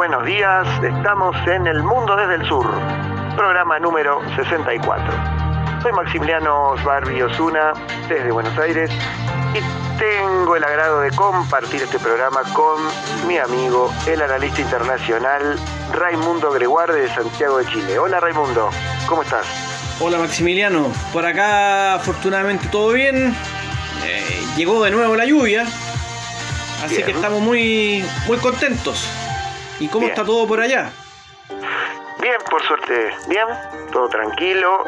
buenos días. Estamos en El Mundo desde el Sur, programa número 64. Soy Maximiliano Sbarbi Osuna, desde Buenos Aires, y tengo el agrado de compartir este programa con mi amigo, el analista internacional Raimundo Greguardi de Santiago de Chile. Hola Raimundo, ¿cómo estás? Hola Maximiliano, por acá afortunadamente todo bien. Llegó de nuevo la lluvia, así Bien. que estamos muy contentos. ¿Y cómo Bien. está todo por allá? Bien, por suerte, bien, todo tranquilo,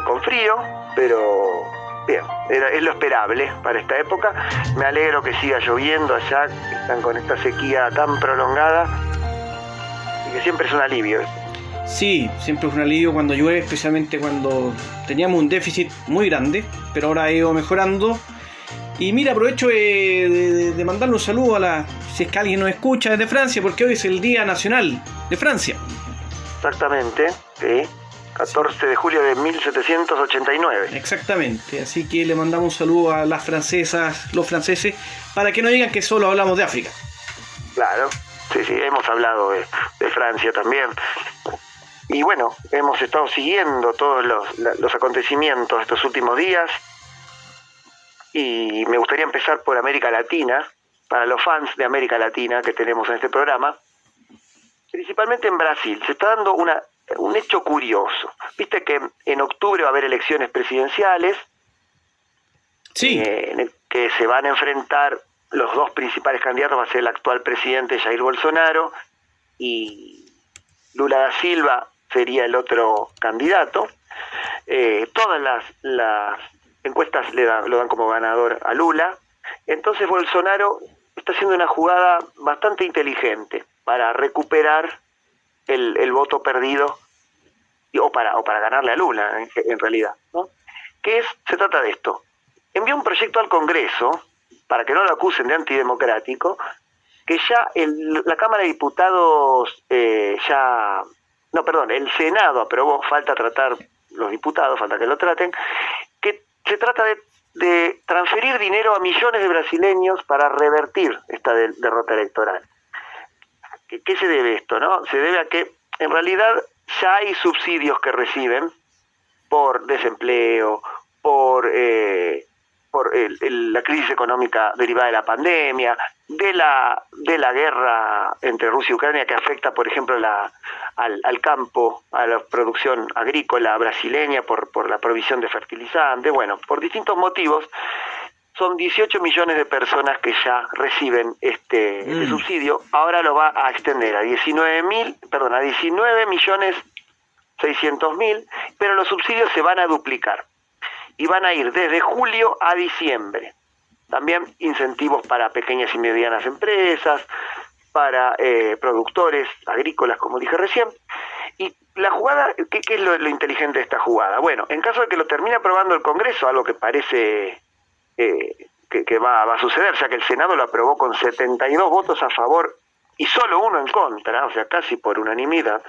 con frío, pero bien, es lo esperable para esta época. Me alegro que siga lloviendo allá, que están con esta sequía tan prolongada y que siempre es un alivio. Sí, siempre es un alivio cuando llueve, especialmente cuando teníamos un déficit muy grande, pero ahora ha ido mejorando. Y mira, aprovecho de mandarle un saludo si es que alguien nos escucha desde Francia, porque hoy es el Día Nacional de Francia. Exactamente, sí, 14 de julio de 1789. Exactamente, así que le mandamos un saludo a las francesas, los franceses, para que no digan que solo hablamos de África. Claro, sí, hemos hablado de Francia también. Y bueno, hemos estado siguiendo todos los acontecimientos de estos últimos días. Y me gustaría empezar por América Latina, para los fans de América Latina que tenemos en este programa. Principalmente en Brasil, se está dando un hecho curioso. Viste que en octubre va a haber elecciones presidenciales, Sí. en el que se van a enfrentar los dos principales candidatos, va a ser el actual presidente Jair Bolsonaro y Lula da Silva sería el otro candidato. Todas las encuestas lo dan como ganador a Lula. Entonces Bolsonaro está haciendo una jugada bastante inteligente para recuperar el voto perdido o para ganarle a Lula en realidad, ¿no? Se trata de esto. Envió un proyecto al Congreso para que no lo acusen de antidemocrático, que ya la Cámara de Diputados el Senado aprobó, falta tratar los diputados, falta que lo traten, que se trata de transferir dinero a millones de brasileños para revertir esta derrota electoral. ¿Qué se debe esto, no? Se debe a que en realidad ya hay subsidios que reciben por desempleo, por la crisis económica derivada de la pandemia, de la guerra entre Rusia y Ucrania, que afecta, por ejemplo, al campo, a la producción agrícola brasileña por la provisión de fertilizantes. Bueno, por distintos motivos, son 18 millones de personas que ya reciben este subsidio. Ahora lo va a extender a 19.600.000, pero los subsidios se van a duplicar y van a ir desde julio a diciembre. También incentivos para pequeñas y medianas empresas, para productores agrícolas, como dije recién. Y la jugada, ¿qué es lo inteligente de esta jugada? Bueno, en caso de que lo termine aprobando el Congreso, algo que parece que va a suceder, ya que el Senado lo aprobó con 72 votos a favor y solo uno en contra, o sea, casi por unanimidad,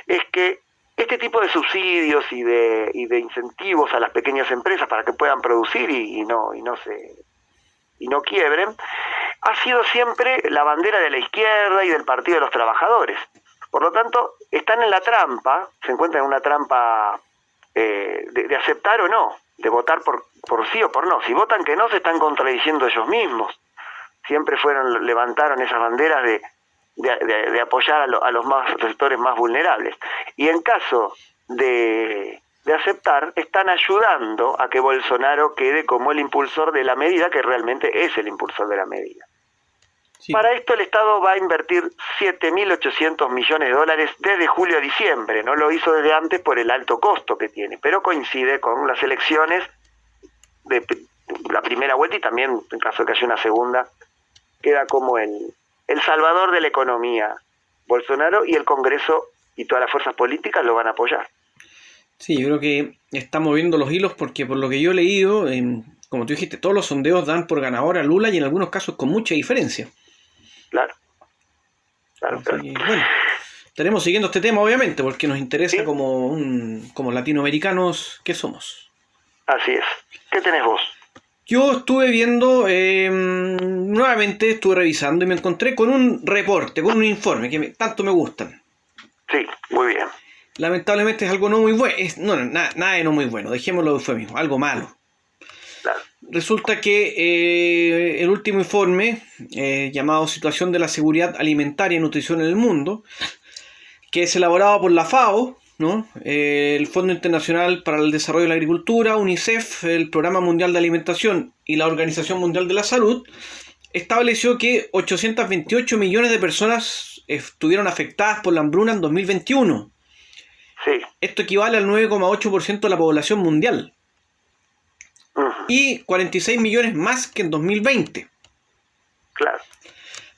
es que este tipo de subsidios y de incentivos a las pequeñas empresas para que puedan producir y no quiebren, ha sido siempre la bandera de la izquierda y del Partido de los Trabajadores. Por lo tanto, están en la trampa, se encuentran en una trampa de aceptar o no, de votar por sí o por no. Si votan que no, se están contradiciendo ellos mismos. Siempre levantaron esas banderas de apoyar a los sectores más vulnerables. Y en caso de aceptar, están ayudando a que Bolsonaro quede como el impulsor de la medida, que realmente es el impulsor de la medida. Sí. Para esto el Estado va a invertir 7.800 millones de dólares desde julio a diciembre. No lo hizo desde antes por el alto costo que tiene, pero coincide con las elecciones de la primera vuelta y también, en caso de que haya una segunda, queda como el salvador de la economía Bolsonaro, y el Congreso y todas las fuerzas políticas lo van a apoyar. Sí, yo creo que está moviendo los hilos porque por lo que yo he leído, como tú dijiste, todos los sondeos dan por ganador a Lula y en algunos casos con mucha diferencia. Claro. Que, bueno, estaremos siguiendo este tema obviamente porque nos interesa, ¿sí? como latinoamericanos que somos. Así es. ¿Qué tenés vos? Yo estuve viendo, nuevamente estuve revisando y me encontré con un reporte, con un informe que tanto me gustan. Sí, muy bien. Lamentablemente es algo no muy bueno, nada de no muy bueno, dejémoslo de eufemismo, algo malo. Claro. Resulta que el último informe, llamado Situación de la Seguridad Alimentaria y Nutrición en el Mundo, que es elaborado por la FAO, ¿no? El Fondo Internacional para el Desarrollo de la Agricultura, UNICEF, el Programa Mundial de Alimentación y la Organización Mundial de la Salud, estableció que 828 millones de personas estuvieron afectadas por la hambruna en 2021. Sí. Esto equivale al 9,8% de la población mundial. Y 46 millones más que en 2020. Claro.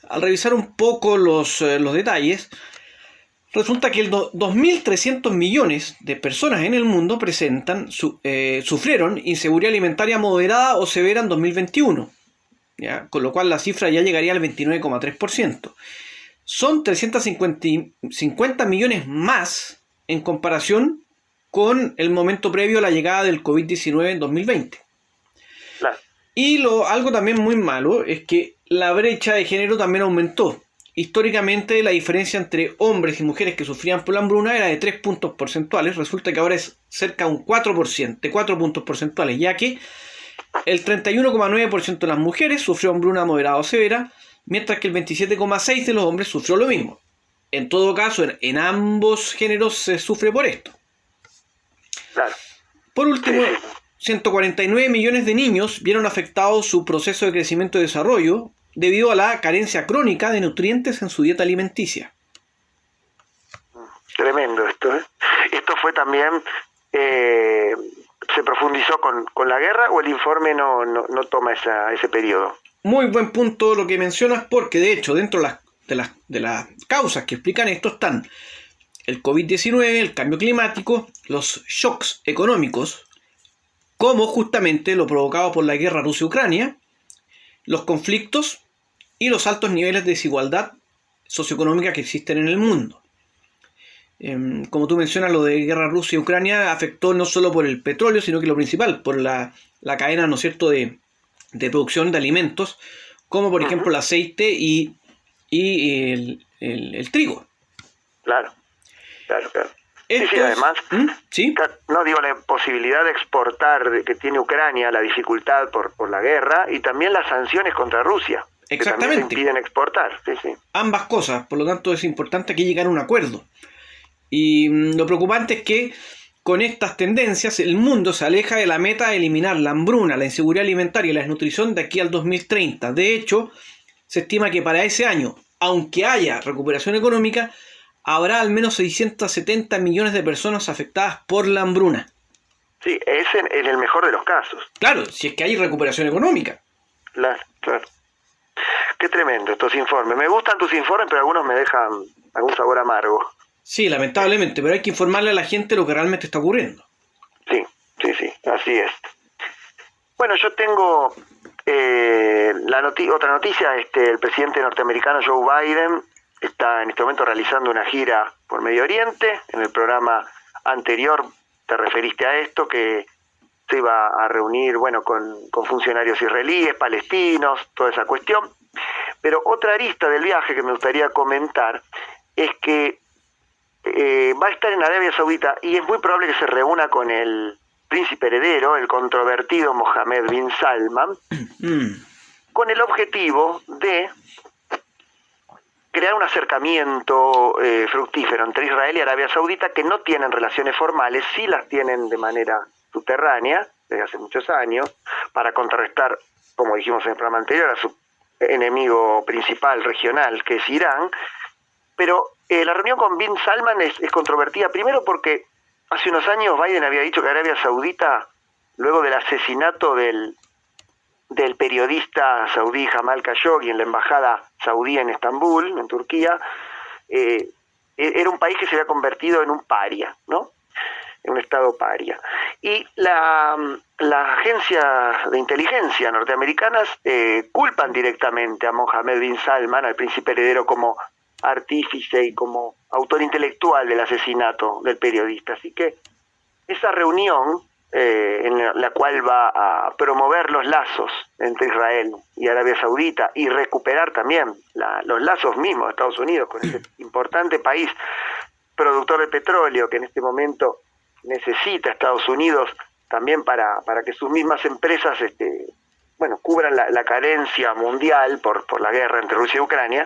Al revisar un poco los detalles, resulta que 2.300 millones de personas en el mundo sufrieron inseguridad alimentaria moderada o severa en 2021, ¿ya? Con lo cual la cifra ya llegaría al 29,3%. Son 350 millones más en comparación con el momento previo a la llegada del COVID-19 en 2020. Claro. Y algo también muy malo es que la brecha de género también aumentó. Históricamente la diferencia entre hombres y mujeres que sufrían por la hambruna era de 3 puntos porcentuales. Resulta que ahora es cerca de un 4%, de 4 puntos porcentuales, ya que el 31,9% de las mujeres sufrió hambruna moderada o severa, mientras que el 27,6% de los hombres sufrió lo mismo. En todo caso, en ambos géneros se sufre por esto. Claro. Por último, 149 millones de niños vieron afectado su proceso de crecimiento y desarrollo debido a la carencia crónica de nutrientes en su dieta alimenticia. Tremendo esto, ¿eh? Esto fue también, ¿se profundizó con la guerra o el informe no toma ese periodo? Muy buen punto lo que mencionas, porque de hecho dentro de las causas que explican esto están el COVID-19, el cambio climático, los shocks económicos, como justamente lo provocado por la guerra Rusia-Ucrania, los conflictos y los altos niveles de desigualdad socioeconómica que existen en el mundo. Como tú mencionas, lo de guerra Rusia-Ucrania afectó no solo por el petróleo, sino que lo principal, por la cadena, ¿no es cierto?, de producción de alimentos, como por ejemplo el aceite y el trigo. Claro. Sí, además, ¿sí? No digo la posibilidad de exportar que tiene Ucrania, la dificultad por la guerra y también las sanciones contra Rusia. Exactamente. Que también impiden exportar. Sí. Ambas cosas, por lo tanto es importante aquí llegar a un acuerdo. Y lo preocupante es que con estas tendencias el mundo se aleja de la meta de eliminar la hambruna, la inseguridad alimentaria y la desnutrición de aquí al 2030. De hecho, se estima que para ese año, aunque haya recuperación económica, habrá al menos 670 millones de personas afectadas por la hambruna. Sí, es en el mejor de los casos. Claro, si es que hay recuperación económica. Claro. Qué tremendo estos informes. Me gustan tus informes, pero algunos me dejan algún sabor amargo. Sí, lamentablemente, pero hay que informarle a la gente lo que realmente está ocurriendo. Sí, así es. Bueno, yo tengo otra noticia. El presidente norteamericano Joe Biden está en este momento realizando una gira por Medio Oriente. En el programa anterior te referiste a esto, que se iba a reunir, con funcionarios israelíes, palestinos, toda esa cuestión. Pero otra arista del viaje que me gustaría comentar es que va a estar en Arabia Saudita y es muy probable que se reúna con el príncipe heredero, el controvertido Mohammed bin Salman, con el objetivo de crear un acercamiento fructífero entre Israel y Arabia Saudita, que no tienen relaciones formales, sí las tienen de manera subterránea desde hace muchos años, para contrarrestar, como dijimos en el programa anterior, a su enemigo principal regional, que es Irán. Pero la reunión con bin Salman es controvertida, primero porque hace unos años Biden había dicho que Arabia Saudita, luego del asesinato del periodista saudí Jamal Khashoggi en la embajada saudí en Estambul, en Turquía, era un país que se había convertido en un paria, ¿no? En un estado paria. Y las agencias de inteligencia norteamericanas culpan directamente a Mohammed bin Salman, al príncipe heredero, como artífice y como autor intelectual del asesinato del periodista. Así que esa reunión en la cual va a promover los lazos entre Israel y Arabia Saudita y recuperar también los lazos mismos de Estados Unidos con ese importante país productor de petróleo que en este momento necesita Estados Unidos también para que sus mismas empresas cubran la carencia mundial por la guerra entre Rusia y Ucrania.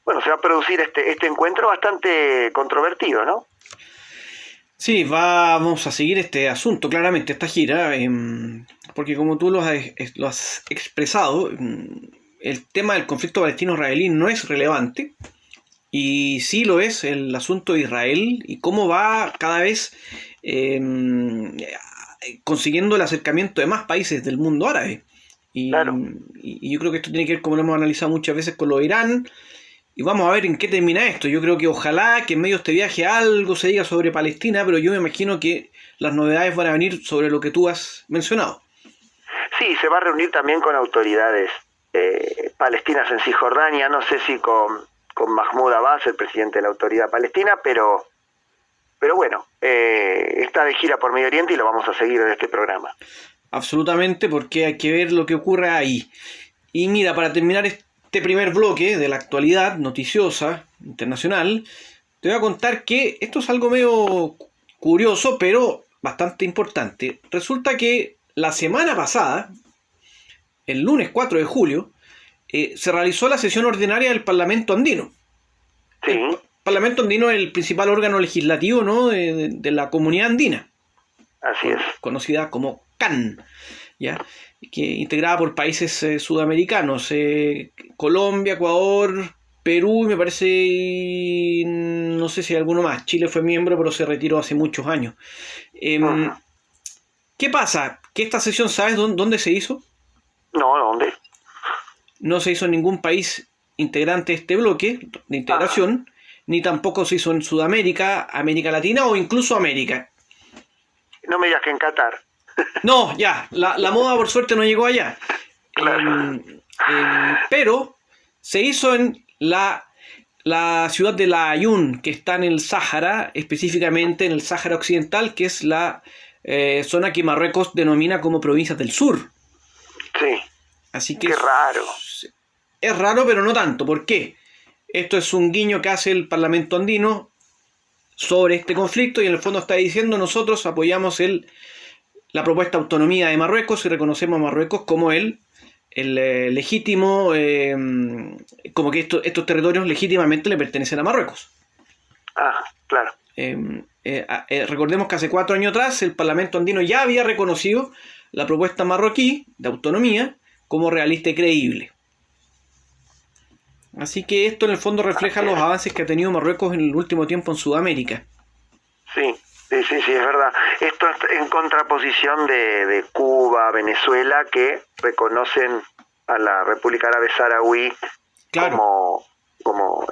Bueno, se va a producir este encuentro bastante controvertido, ¿no? Sí, vamos a seguir este asunto, claramente, esta gira, porque como tú lo has expresado, el tema del conflicto palestino-israelí no es relevante, y sí lo es el asunto de Israel y cómo va cada vez consiguiendo el acercamiento de más países del mundo árabe. Claro. Y yo creo que esto tiene que ver, como lo hemos analizado muchas veces, con lo de Irán. Y vamos a ver en qué termina esto. Yo creo que ojalá que en medio de este viaje algo se diga sobre Palestina, pero yo me imagino que las novedades van a venir sobre lo que tú has mencionado. Sí, se va a reunir también con autoridades palestinas en Cisjordania, no sé si con Mahmoud Abbas, el presidente de la autoridad palestina, pero bueno, está de gira por Medio Oriente y lo vamos a seguir en este programa. Absolutamente, porque hay que ver lo que ocurre ahí. Y mira, para terminar este primer bloque de la actualidad noticiosa internacional, te voy a contar que esto es algo medio curioso, pero bastante importante. Resulta que la semana pasada, el lunes 4 de julio, se realizó la sesión ordinaria del Parlamento Andino. Sí. El Parlamento Andino es el principal órgano legislativo, ¿no?, de la comunidad andina. Así es. Conocida como CAN, ¿ya? Que integrada por países sudamericanos, Colombia, Ecuador, Perú y me parece, no sé si hay alguno más. Chile fue miembro, pero se retiró hace muchos años. ¿Qué pasa? Que esta sesión, ¿sabes dónde se hizo? No, ¿dónde? No se hizo en ningún país integrante de este bloque de integración, ni tampoco se hizo en Sudamérica, América Latina o incluso América. No me digas que en Qatar. No, ya, la moda por suerte no llegó allá. Claro. Pero se hizo en la ciudad de La Ayun, que está en el Sáhara, específicamente en el Sáhara Occidental, que es la zona que Marruecos denomina como provincias del sur. Sí. Así que qué raro. Es raro, pero no tanto. ¿Por qué? Esto es un guiño que hace el Parlamento andino sobre este conflicto y en el fondo está diciendo: nosotros apoyamos la propuesta de autonomía de Marruecos y reconocemos a Marruecos como el legítimo, como que estos territorios legítimamente le pertenecen a Marruecos. Claro. Recordemos que hace 4 años atrás el Parlamento andino ya había reconocido la propuesta marroquí de autonomía como realista y creíble. Así que esto en el fondo refleja los avances que ha tenido Marruecos en el último tiempo en Sudamérica. Sí, es verdad. Esto es en contraposición de Cuba, Venezuela, que reconocen a la República Árabe Saharaui, claro, como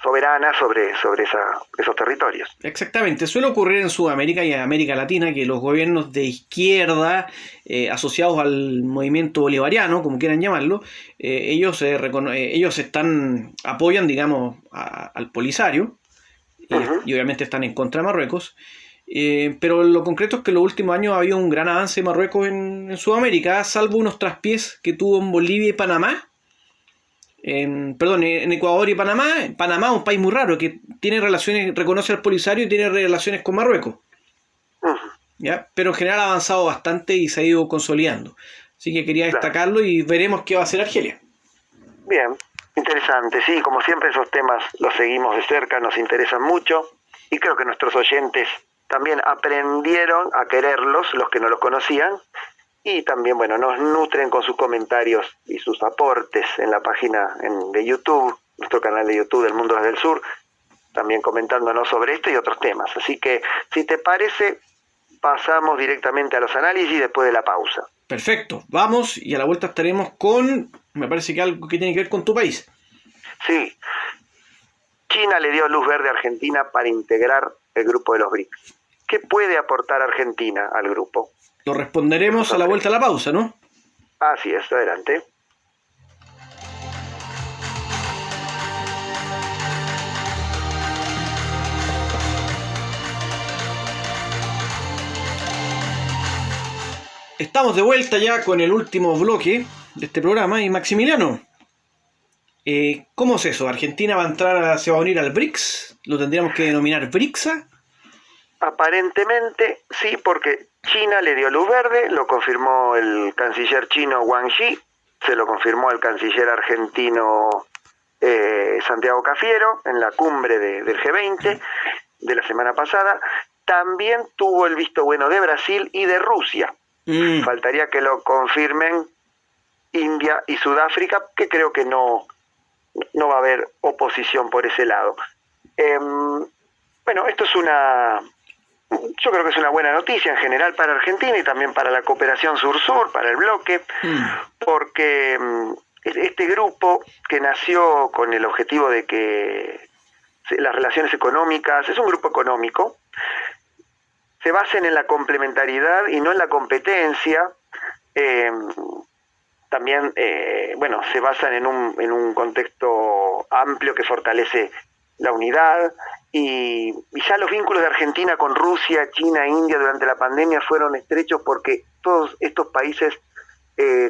soberana sobre esos territorios. Exactamente, suele ocurrir en Sudamérica y en América Latina que los gobiernos de izquierda asociados al movimiento bolivariano, como quieran llamarlo, ellos apoyan, digamos, al Polisario y obviamente están en contra de Marruecos. Pero lo concreto es que en los últimos años ha habido un gran avance de Marruecos en Sudamérica, salvo unos traspiés que tuvo en Bolivia y Panamá. En Ecuador y Panamá. Panamá es un país muy raro que tiene relaciones, reconoce al Polisario y tiene relaciones con Marruecos. ¿Ya? Pero en general ha avanzado bastante y se ha ido consolidando. Así que quería destacarlo y veremos qué va a hacer Argelia. Bien, interesante. Sí, como siempre esos temas los seguimos de cerca, nos interesan mucho y creo que nuestros oyentes también aprendieron a quererlos, los que no los conocían. Y también, bueno, nos nutren con sus comentarios y sus aportes en la página de YouTube, nuestro canal de YouTube del Mundo desde el Sur, también comentándonos sobre esto y otros temas. Así que, si te parece, pasamos directamente a los análisis después de la pausa. Perfecto, vamos y a la vuelta estaremos con, me parece que algo que tiene que ver con tu país. Sí, China le dio luz verde a Argentina para integrar el grupo de los BRICS. ¿Qué puede aportar Argentina al grupo? Lo responderemos a la vuelta a la pausa, ¿no? Así es, adelante. Estamos de vuelta ya con el último bloque de este programa. Y Maximiliano, ¿cómo es eso? ¿Argentina se va a unir al BRICS? ¿Lo tendríamos que denominar BRICSA? Aparentemente sí, porque China le dio luz verde, lo confirmó el canciller chino Wang Yi, se lo confirmó el canciller argentino Santiago Cafiero en la cumbre del G20 de la semana pasada. También tuvo el visto bueno de Brasil y de Rusia. Faltaría que lo confirmen India y Sudáfrica, que creo que no va a haber oposición por ese lado. Bueno, esto es yo creo que es una buena noticia en general para Argentina y también para la cooperación sur-sur, para el bloque, porque este grupo que nació con el objetivo de que las relaciones económicas, es un grupo económico, se basen en la complementariedad y no en la competencia. También, se basan en un contexto amplio que fortalece la unidad, y ya los vínculos de Argentina con Rusia, China e India durante la pandemia fueron estrechos porque todos estos países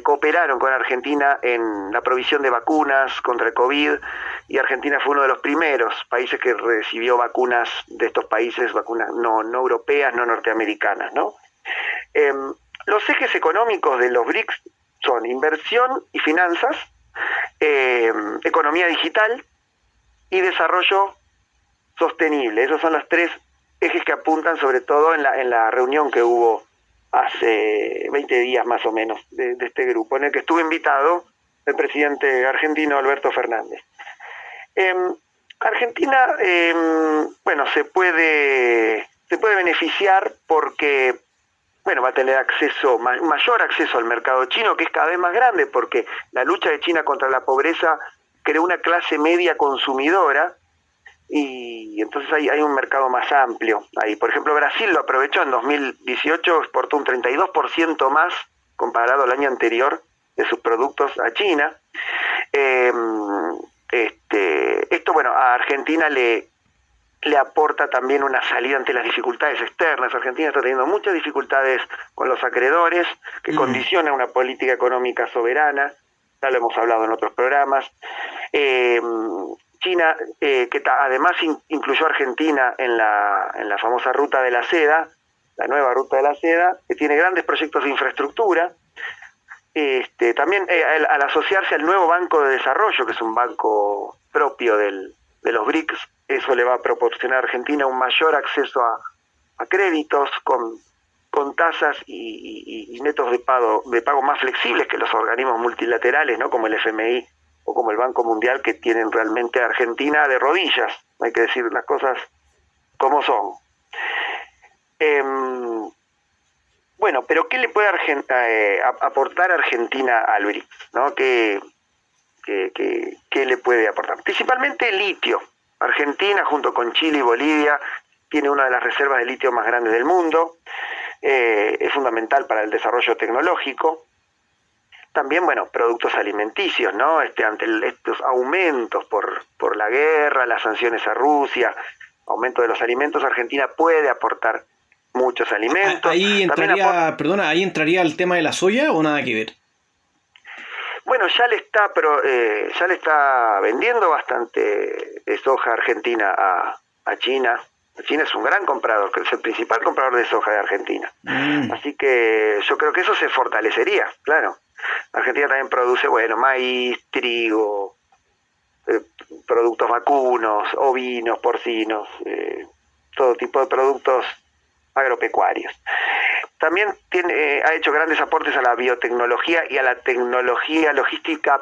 cooperaron con Argentina en la provisión de vacunas contra el COVID, y Argentina fue uno de los primeros países que recibió vacunas de estos países, vacunas no europeas, no norteamericanas, ¿no? Los ejes económicos de los BRICS son inversión y finanzas, economía digital y desarrollo sostenible. Esos son los tres ejes que apuntan, sobre todo en la reunión que hubo hace 20 días más o menos de este grupo, en el que estuvo invitado el presidente argentino Alberto Fernández. Argentina, se puede beneficiar porque va a tener mayor acceso al mercado chino, que es cada vez más grande, porque la lucha de China contra la pobreza creó una clase media consumidora, y entonces hay un mercado más amplio ahí. Por ejemplo, Brasil lo aprovechó en 2018, exportó un 32% más comparado al año anterior de sus productos a China. A Argentina le aporta también una salida ante las dificultades externas. Argentina está teniendo muchas dificultades con los acreedores que condicionan una política económica soberana, ya lo hemos hablado en otros programas. China, que además incluyó a Argentina en la famosa ruta de la seda, la nueva ruta de la seda, que tiene grandes proyectos de infraestructura. También al asociarse al nuevo Banco de Desarrollo, que es un banco propio de los BRICS, eso le va a proporcionar a Argentina un mayor acceso a créditos con tasas y métodos de pago más flexibles que los organismos multilaterales, ¿no? Como el FMI o como el Banco Mundial, que tienen realmente a Argentina de rodillas. Hay que decir las cosas como son. Pero ¿qué le puede aportar Argentina al BRICS, ¿no? ¿Qué le puede aportar? Principalmente litio. Argentina, junto con Chile y Bolivia, tiene una de las reservas de litio más grandes del mundo. Es fundamental para el desarrollo tecnológico. También, productos alimenticios, ¿no? Ante estos aumentos por la guerra, las sanciones a Rusia, aumento de los alimentos, Argentina puede aportar muchos alimentos. Ahí entraría el tema de la soya, ¿o nada que ver? Ya le está vendiendo bastante soja Argentina a China. China es un gran comprador, que es el principal comprador de soja de Argentina. Así que yo creo que eso se fortalecería, claro. Argentina también produce, maíz, trigo, productos vacunos, ovinos, porcinos, todo tipo de productos agropecuarios. También ha hecho grandes aportes a la biotecnología y a la tecnología logística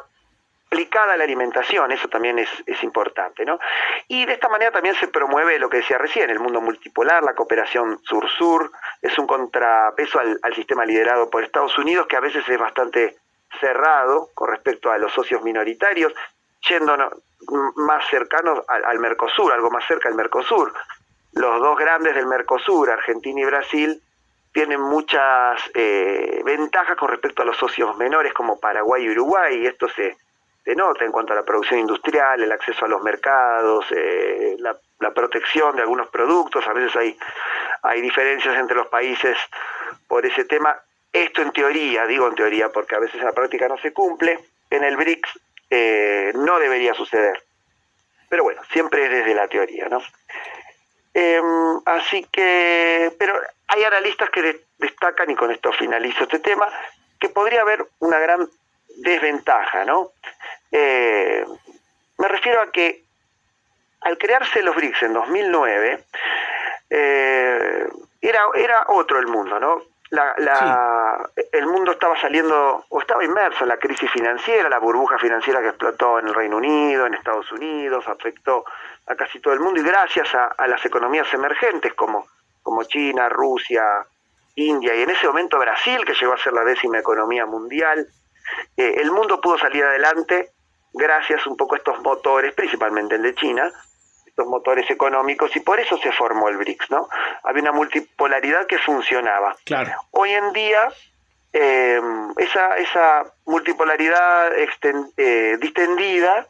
aplicada a la alimentación. Eso también es importante, ¿no? Y de esta manera también se promueve lo que decía recién, el mundo multipolar, la cooperación sur-sur. Es un contrapeso al sistema liderado por Estados Unidos, que a veces es bastante cerrado con respecto a los socios minoritarios, yendo más cercanos al Mercosur, algo más cerca al Mercosur. Los dos grandes del Mercosur, Argentina y Brasil, tienen muchas ventajas con respecto a los socios menores como Paraguay y Uruguay, y esto se nota en cuanto a la producción industrial, el acceso a los mercados, la protección de algunos productos. A veces hay diferencias entre los países por ese tema. esto en teoría, digo en teoría porque a veces en la práctica no se cumple, en el BRICS no debería suceder. Pero bueno, siempre es desde la teoría, ¿no? Así que, pero hay analistas que destacan, y con esto finalizo este tema, que podría haber una gran desventaja, ¿no? Me refiero a que al crearse los BRICS en 2009, era otro el mundo, ¿no? El mundo estaba saliendo, o estaba inmerso en la crisis financiera, la burbuja financiera que explotó en el Reino Unido, en Estados Unidos, afectó a casi todo el mundo, y gracias a las economías emergentes como China, Rusia, India, y en ese momento Brasil, que llegó a ser la 10ª economía mundial, el mundo pudo salir adelante gracias un poco a estos motores, principalmente el de China, estos motores económicos, y por eso se formó el BRICS, ¿no? Había una multipolaridad que funcionaba. Claro. Hoy en día, esa multipolaridad distendida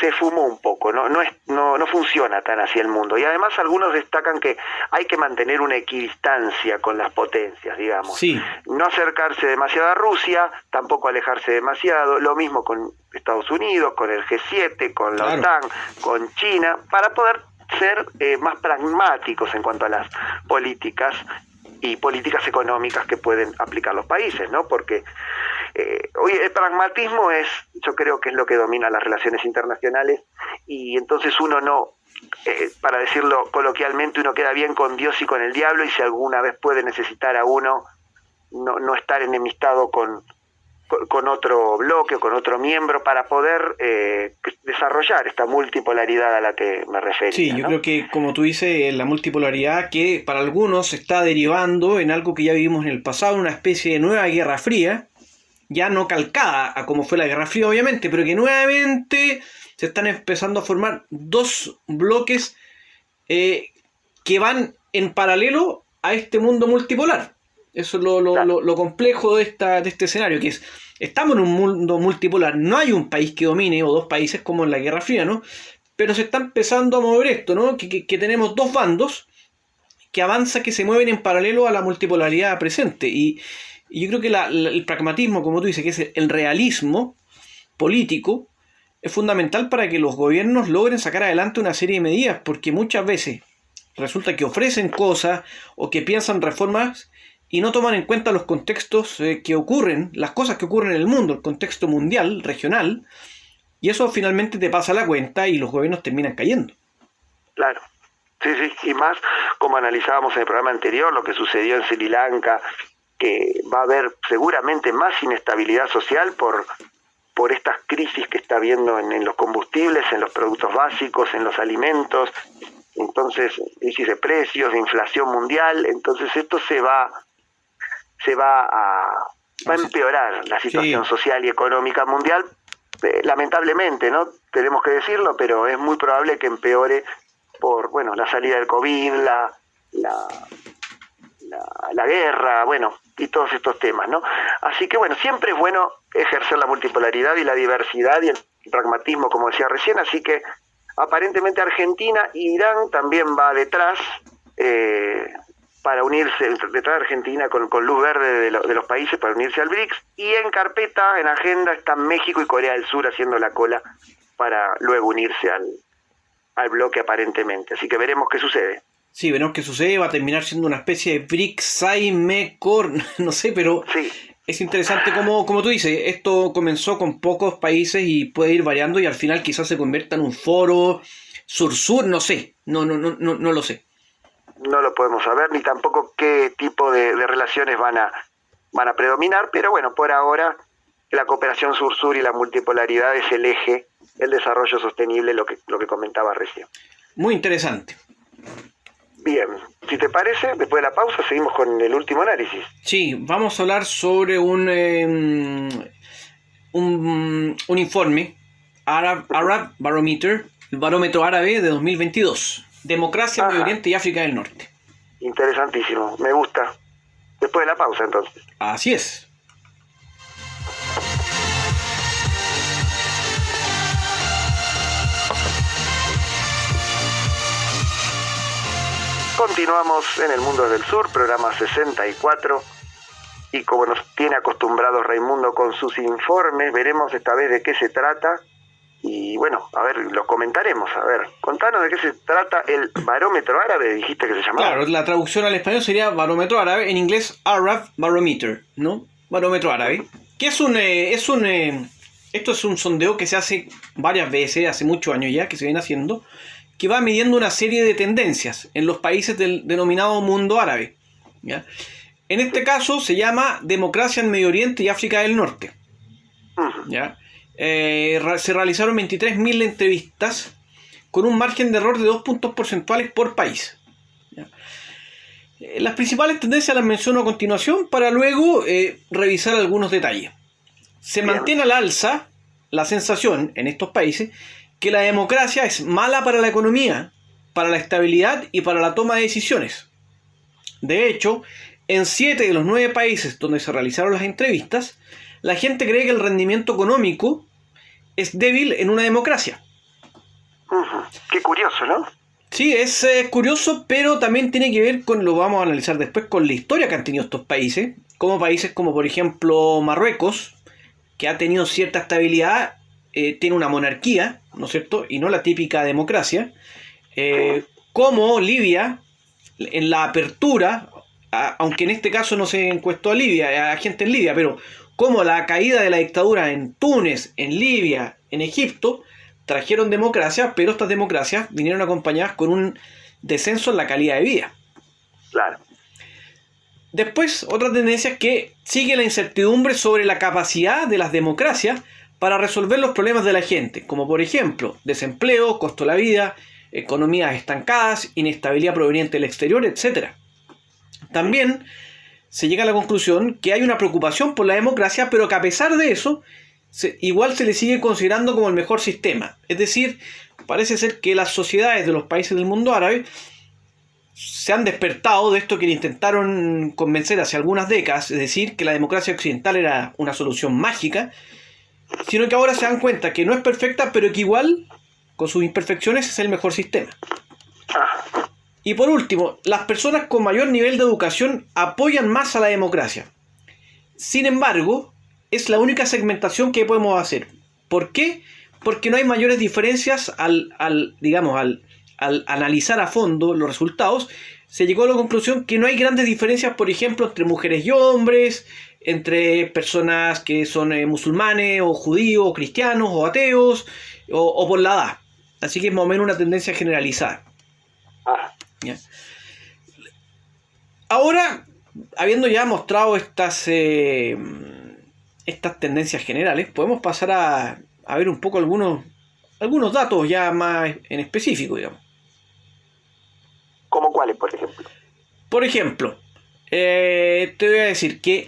se fumó un poco, no funciona tan así el mundo. Y además algunos destacan que hay que mantener una equidistancia con las potencias, digamos. Sí. No acercarse demasiado a Rusia, tampoco alejarse demasiado. Lo mismo con Estados Unidos, con el G7, con la OTAN, con China, para poder ser más pragmáticos en cuanto a las políticas y políticas económicas que pueden aplicar los países, ¿no? Porque hoy el pragmatismo yo creo que es lo que domina las relaciones internacionales, y entonces uno no, para decirlo coloquialmente, uno queda bien con Dios y con el diablo, y si alguna vez puede necesitar a uno, no estar enemistado con otro bloque o con otro miembro para poder desarrollar esta multipolaridad a la que me refería. Sí, yo creo que, como tú dices, la multipolaridad que para algunos se está derivando en algo que ya vivimos en el pasado, una especie de nueva Guerra Fría, ya no calcada a como fue la Guerra Fría, obviamente, pero que nuevamente se están empezando a formar dos bloques que van en paralelo a este mundo multipolar. Eso es lo complejo de este escenario, que estamos en un mundo multipolar, no hay un país que domine, o dos países como en la Guerra Fría, ¿no? Pero se está empezando a mover esto, ¿no? Que tenemos dos bandos que avanzan, que se mueven en paralelo a la multipolaridad presente, y yo creo que el pragmatismo, como tú dices, que es el realismo político, es fundamental para que los gobiernos logren sacar adelante una serie de medidas, porque muchas veces resulta que ofrecen cosas o que piensan reformas y no toman en cuenta los contextos que ocurren, las cosas que ocurren en el mundo, el contexto mundial, regional, y eso finalmente te pasa la cuenta y los gobiernos terminan cayendo. Claro, sí, y más como analizábamos en el programa anterior, lo que sucedió en Sri Lanka, que va a haber seguramente más inestabilidad social por estas crisis que está habiendo en los combustibles, en los productos básicos, en los alimentos, entonces crisis de precios, de inflación mundial, entonces esto va a empeorar la situación social y económica mundial, lamentablemente, ¿no? Tenemos que decirlo, pero es muy probable que empeore por, la salida del COVID, la guerra, y todos estos temas, ¿no? Así que, siempre es bueno ejercer la multipolaridad y la diversidad y el pragmatismo, como decía recién, así que aparentemente Argentina y Irán también va detrás, para unirse, detrás de Argentina con luz verde de los países para unirse al BRICS, y en carpeta, en agenda, están México y Corea del Sur haciendo la cola para luego unirse al bloque aparentemente, así que veremos qué sucede. Sí, veremos qué sucede, va a terminar siendo una especie de BRICS-SAIMECOR, no sé, pero sí. Es interesante como tú dices, esto comenzó con pocos países y puede ir variando y al final quizás se convierta en un foro sur-sur, no sé, no lo sé. No lo podemos saber, ni tampoco qué tipo de relaciones van a predominar, pero por ahora la cooperación sur-sur y la multipolaridad es el eje, el desarrollo sostenible, lo que comentaba recién. Muy interesante. Bien, si te parece, después de la pausa seguimos con el último análisis. Sí, vamos a hablar sobre un informe, Arab Barometer, el barómetro árabe de 2022. Democracia, Medio Oriente y África del Norte. Interesantísimo, me gusta. Después de la pausa, entonces. Así es. Continuamos en El Mundo del Sur, programa 64, y como nos tiene acostumbrados Raimundo con sus informes, veremos esta vez de qué se trata, y bueno, a ver, lo comentaremos. A ver, contanos de qué se trata el barómetro árabe, dijiste que se llamaba. Claro, la traducción al español sería barómetro árabe, en inglés Arab Barometer, ¿no? Barómetro árabe, que esto es un sondeo que se hace varias veces, hace muchos años ya, que se viene haciendo, que va midiendo una serie de tendencias en los países del denominado mundo árabe, ¿ya? En este caso se llama Democracia en Medio Oriente y África del Norte, ¿ya? Se realizaron 23.000 entrevistas con un margen de error de 2 puntos porcentuales por país, ¿ya? Las principales tendencias las menciono a continuación para luego revisar algunos detalles. Se mantiene al alza la sensación en estos países que la democracia es mala para la economía, para la estabilidad y para la toma de decisiones. De hecho, en 7 de los 9 países donde se realizaron las entrevistas, la gente cree que el rendimiento económico es débil en una democracia. Qué curioso, ¿no? Sí, es curioso, pero también tiene que ver con, lo vamos a analizar después, con la historia que han tenido estos países, como países como por ejemplo Marruecos, que ha tenido cierta estabilidad, tiene una monarquía, ¿no es cierto?, y no la típica democracia, como Libia, en la apertura, aunque en este caso no se encuestó a Libia, a gente en Libia, pero como la caída de la dictadura en Túnez, en Libia, en Egipto, trajeron democracia, pero estas democracias vinieron acompañadas con un descenso en la calidad de vida. Claro. Después, otra tendencia es que sigue la incertidumbre sobre la capacidad de las democracias para resolver los problemas de la gente, como por ejemplo, desempleo, costo de la vida, economías estancadas, inestabilidad proveniente del exterior, etc. También se llega a la conclusión que hay una preocupación por la democracia, pero que a pesar de eso, igual se le sigue considerando como el mejor sistema. Es decir, parece ser que las sociedades de los países del mundo árabe se han despertado de esto que intentaron convencer hace algunas décadas, es decir, que la democracia occidental era una solución mágica, sino que ahora se dan cuenta que no es perfecta, pero que igual, con sus imperfecciones, es el mejor sistema. Y por último, las personas con mayor nivel de educación apoyan más a la democracia. Sin embargo, es la única segmentación que podemos hacer. ¿Por qué? Porque no hay mayores diferencias al analizar a fondo los resultados. Se llegó a la conclusión que no hay grandes diferencias, por ejemplo, entre mujeres y hombres, entre personas que son musulmanes, o judíos, o cristianos, o ateos, o por la edad. Así que es más o menos una tendencia generalizada. ¿Ya? Ahora, habiendo ya mostrado estas tendencias generales, podemos pasar a ver un poco algunos datos ya más en específico, digamos. ¿Cómo cuáles, por ejemplo? Por ejemplo, te voy a decir que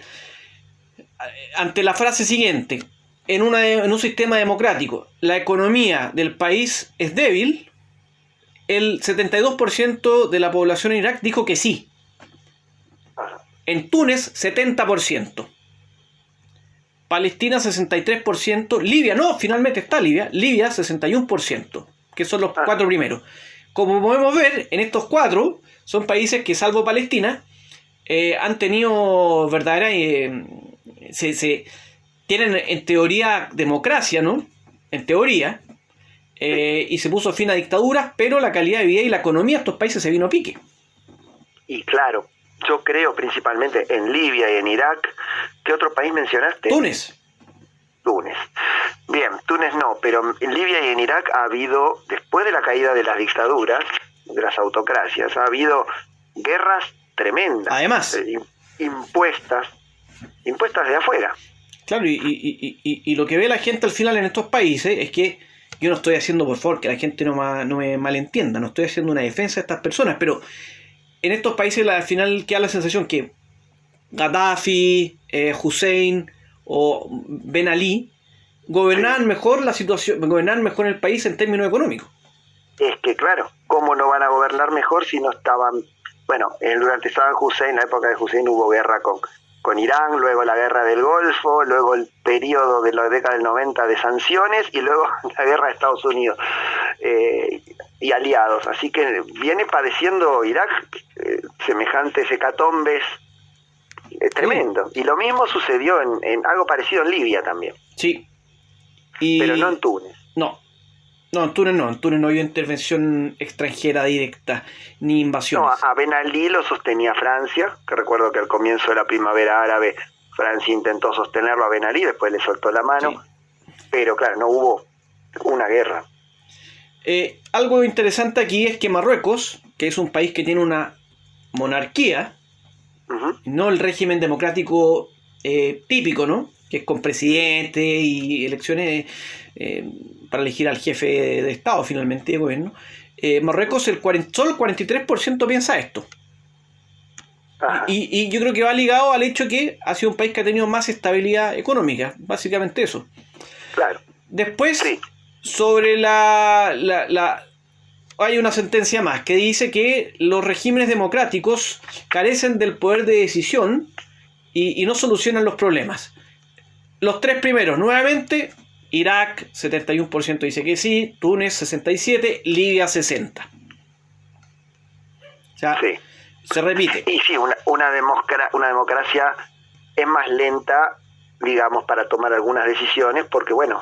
ante la frase siguiente, en un sistema democrático, la economía del país es débil, el 72% de la población en Irak dijo que sí. En Túnez, 70%. Palestina, 63%. Libia, no, finalmente está Libia. Libia, 61%, que son los 4 primeros. Como podemos ver, en estos 4 son países que, salvo Palestina, han tenido verdadera... tienen en teoría democracia, ¿no? En teoría. Y se puso fin a dictaduras, pero la calidad de vida y la economía de estos países se vino a pique. Y claro, yo creo principalmente en Libia y en Irak. ¿Qué otro país mencionaste? Túnez. Bien, Túnez no, pero en Libia y en Irak ha habido, después de la caída de las dictaduras, de las autocracias, ha habido guerras tremendas. Además. Impuestas de afuera. Claro, y lo que ve la gente al final en estos países es que yo no estoy haciendo, por favor, que la gente no me malentienda, no estoy haciendo una defensa de estas personas, pero en estos países al final queda la sensación que Gaddafi, Hussein o Ben Ali gobernaban mejor la situación, gobernaban mejor el país en términos económicos. Es que claro, ¿cómo no van a gobernar mejor si no estaban? Bueno, durante Saddam Hussein, en la época de Hussein, hubo guerra con Irán, luego la guerra del Golfo, luego el periodo de la década del 90 de sanciones y luego la guerra de Estados Unidos. y aliados. Así que viene padeciendo Irak semejantes hecatombes tremendo. Y lo mismo sucedió en algo parecido en Libia también. Sí. Pero no en Túnez. No, en Túnez no. En Túnez no había intervención extranjera directa, ni invasiones. No, a Ben Ali lo sostenía Francia, que recuerdo que al comienzo de la primavera árabe Francia intentó sostenerlo a Ben Ali, después le soltó la mano. Sí. Pero claro, no hubo una guerra. Algo interesante aquí es que Marruecos, que es un país que tiene una monarquía, no el régimen democrático típico, ¿no? Que es con presidente y elecciones para elegir al jefe de Estado finalmente de gobierno. Marruecos solo el 43% piensa esto. Y yo creo que va ligado al hecho que ha sido un país que ha tenido más estabilidad económica, básicamente eso. Claro. Después, sí, sobre hay una sentencia más que dice que los regímenes democráticos carecen del poder de decisión y no solucionan los problemas. Los tres primeros, nuevamente, Irak, 71% dice que sí, Túnez, 67%, Libia, 60%. O sea, sí, se repite. Y sí, una democracia es más lenta, digamos, para tomar algunas decisiones, porque bueno,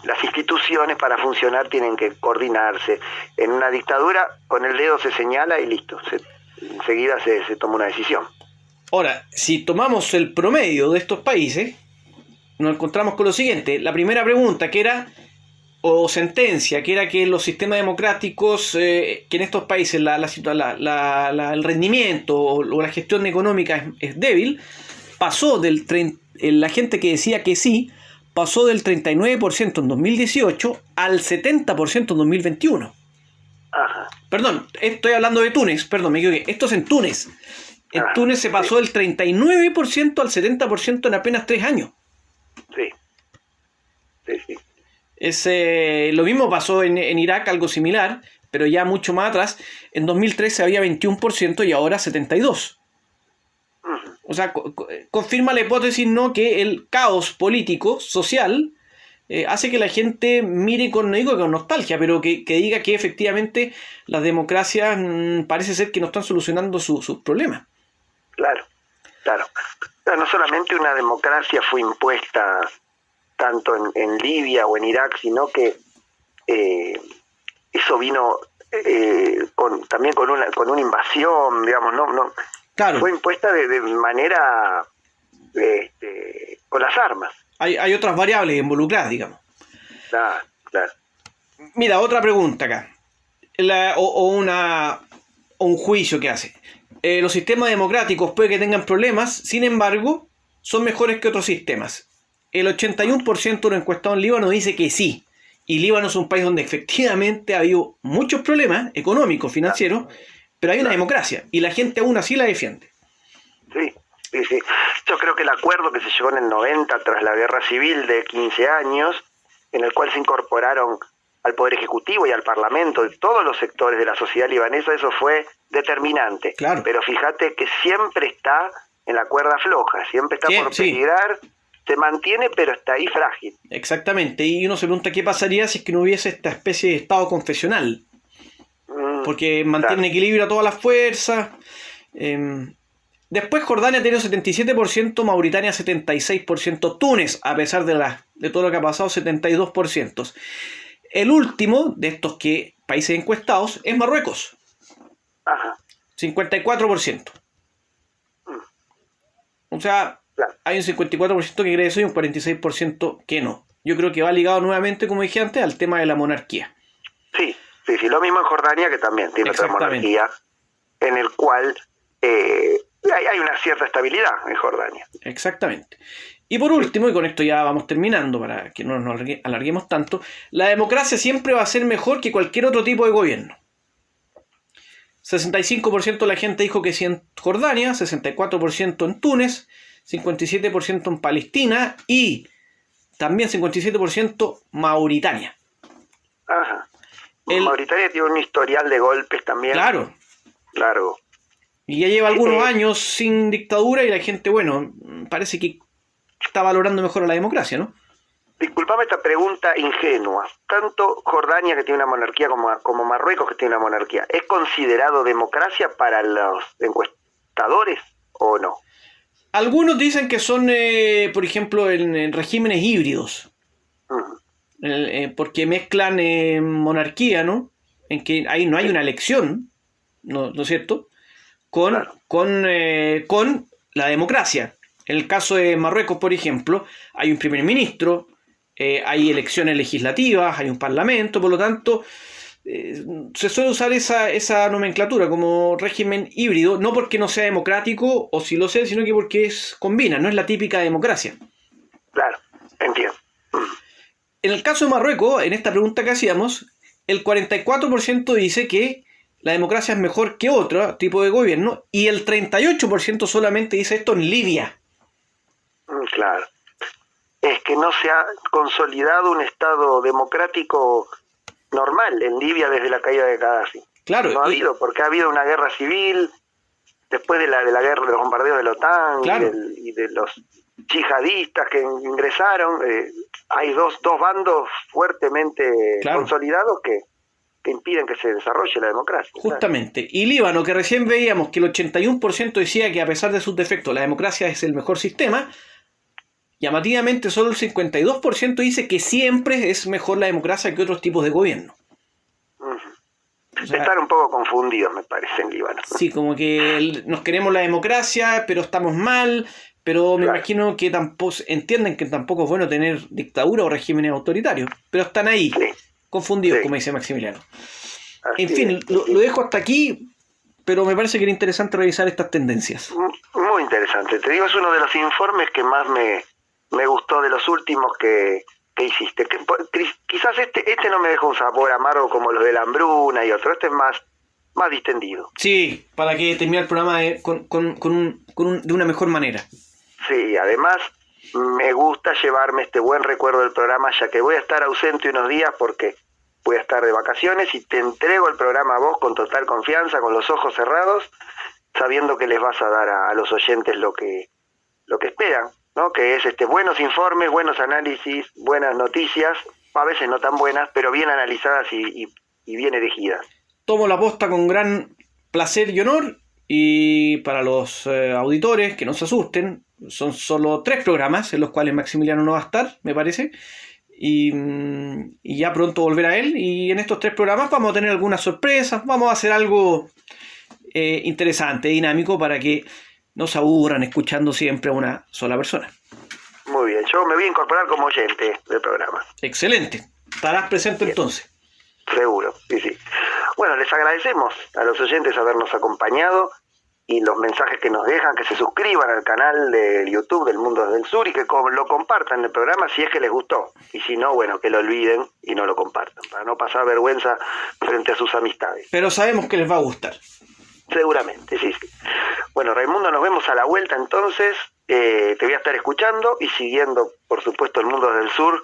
las instituciones para funcionar tienen que coordinarse. En una dictadura, con el dedo se señala y listo, enseguida se toma una decisión. Ahora, si tomamos el promedio de estos países, nos encontramos con lo siguiente. La primera pregunta, que era, o sentencia, que era que los sistemas democráticos, que en estos países el rendimiento o la gestión económica es débil, pasó la gente que decía que sí, pasó del 39% en 2018 al 70% en 2021. Ajá. Perdón, estoy hablando de Túnez, perdón, me equivoqué. Esto es en Túnez. En Túnez se pasó del 39% al 70% en apenas 3 años. Sí. Lo mismo pasó en Irak, algo similar, pero ya mucho más atrás. En 2013 había 21% y ahora 72%. O sea, confirma la hipótesis, ¿no?, que el caos político, social, hace que la gente mire no digo con nostalgia, pero que diga que efectivamente las democracias parece ser que no están solucionando sus problemas. Claro. No solamente una democracia fue impuesta tanto en Libia o en Irak, sino que eso vino también con una invasión, digamos, no claro. Fue impuesta de manera con las armas. Hay otras variables involucradas, digamos. Claro. Mira, otra pregunta acá. Un juicio que hace. Los sistemas democráticos puede que tengan problemas, sin embargo, son mejores que otros sistemas. El 81% de los encuestados en Líbano dice que sí. Y Líbano es un país donde efectivamente ha habido muchos problemas económicos, financieros, pero hay una democracia y la gente aún así la defiende. Sí. Yo creo que el acuerdo que se llegó en el 90 tras la guerra civil de 15 años, en el cual se incorporaron al Poder Ejecutivo y al Parlamento de todos los sectores de la sociedad libanesa, eso fue determinante. Claro. Pero fíjate que siempre está en la cuerda floja, siempre está por peligrar, se mantiene pero está ahí frágil. Exactamente, y uno se pregunta qué pasaría si es que no hubiese esta especie de Estado confesional. Porque mantiene equilibrio a todas las fuerzas. Después Jordania ha tenido 77%, Mauritania 76%, Túnez, a pesar de todo lo que ha pasado, 72%. El último de estos países encuestados es Marruecos. Ajá. 54%. O sea, hay un 54% que cree eso y un 46% que no. Yo creo que va ligado nuevamente, como dije antes, al tema de la monarquía. Sí, lo mismo en Jordania, que también tiene otra monarquía, en el cual hay una cierta estabilidad en Jordania. Exactamente. Y por último, y con esto ya vamos terminando para que no nos alarguemos tanto, la democracia siempre va a ser mejor que cualquier otro tipo de gobierno. 65% de la gente dijo que sí en Jordania, 64% en Túnez, 57% en Palestina y también 57% Mauritania. Ajá. Mauritania tiene un historial de golpes también. Claro. Largo. Y ya lleva algunos años sin dictadura y la gente, bueno, parece que está valorando mejor a la democracia, ¿no? disculpame esta pregunta ingenua, tanto Jordania, que tiene una monarquía, como Marruecos, que tiene una monarquía, ¿es considerado democracia para los encuestadores o no? Algunos dicen que son, por ejemplo, en regímenes híbridos, porque mezclan monarquía, ¿no? En que ahí no hay una elección, ¿no es cierto? Claro. Con la democracia. En el caso de Marruecos, por ejemplo, hay un primer ministro, hay elecciones legislativas, hay un parlamento, por lo tanto, se suele usar esa nomenclatura como régimen híbrido, no porque no sea democrático, o si lo sea, sino que porque combina, no es la típica democracia. Claro, entiendo. En el caso de Marruecos, en esta pregunta que hacíamos, el 44% dice que la democracia es mejor que otro tipo de gobierno, y el 38% solamente dice esto en Libia. Claro. Es que no se ha consolidado un Estado democrático normal en Libia desde la caída de Gaddafi. Claro, no ha habido, porque ha habido una guerra civil después de la guerra, de los bombardeos de la OTAN, claro, y de los yihadistas que ingresaron. Hay dos bandos fuertemente consolidados que impiden que se desarrolle la democracia. Justamente. Y Líbano, que recién veíamos que el 81% decía que a pesar de sus defectos la democracia es el mejor sistema, llamativamente solo el 52% dice que siempre es mejor la democracia que otros tipos de gobierno. O sea, están un poco confundidos, me parece, en Líbano. Sí, como que nos queremos la democracia, pero estamos mal, pero me imagino que tampoco entienden que tampoco es bueno tener dictadura o regímenes autoritarios, pero están ahí, confundidos, como dice Maximiliano. En fin, lo dejo hasta aquí, pero me parece que era interesante revisar estas tendencias. Muy interesante. Te digo, es uno de los informes que más me gustó de los últimos que hiciste. Quizás este no me dejó un sabor amargo como los de la hambruna y otro. Este es más distendido. Sí, para que termine el programa de una mejor manera. Sí, además me gusta llevarme este buen recuerdo del programa, ya que voy a estar ausente unos días porque voy a estar de vacaciones, y te entrego el programa a vos con total confianza, con los ojos cerrados, sabiendo que les vas a dar a los oyentes lo que esperan, ¿no? Que es buenos informes, buenos análisis, buenas noticias, a veces no tan buenas, pero bien analizadas y bien elegidas. Tomo la posta con gran placer y honor, y para los auditores que no se asusten, son solo 3 programas en los cuales Maximiliano no va a estar, me parece, y ya pronto volverá él, y en estos 3 programas vamos a tener algunas sorpresas, vamos a hacer algo interesante, dinámico, para que no se aburran escuchando siempre a una sola persona. Muy bien, yo me voy a incorporar como oyente del programa. Excelente, estarás presente entonces. Seguro, sí. Bueno, les agradecemos a los oyentes habernos acompañado y los mensajes que nos dejan, que se suscriban al canal de YouTube del Mundo del Sur y que lo compartan el programa si es que les gustó. Y si no, bueno, que lo olviden y no lo compartan, para no pasar vergüenza frente a sus amistades. Pero sabemos que les va a gustar. Seguramente, sí. Bueno, Raimundo, nos vemos a la vuelta entonces. Te voy a estar escuchando y siguiendo, por supuesto, el Mundo del Sur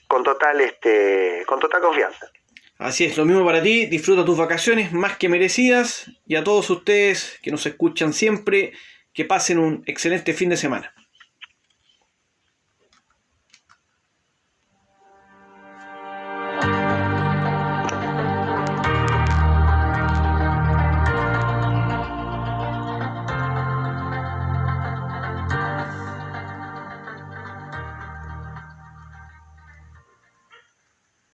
con total confianza. Así es, lo mismo para ti, disfruta tus vacaciones más que merecidas, y a todos ustedes que nos escuchan siempre, que pasen un excelente fin de semana.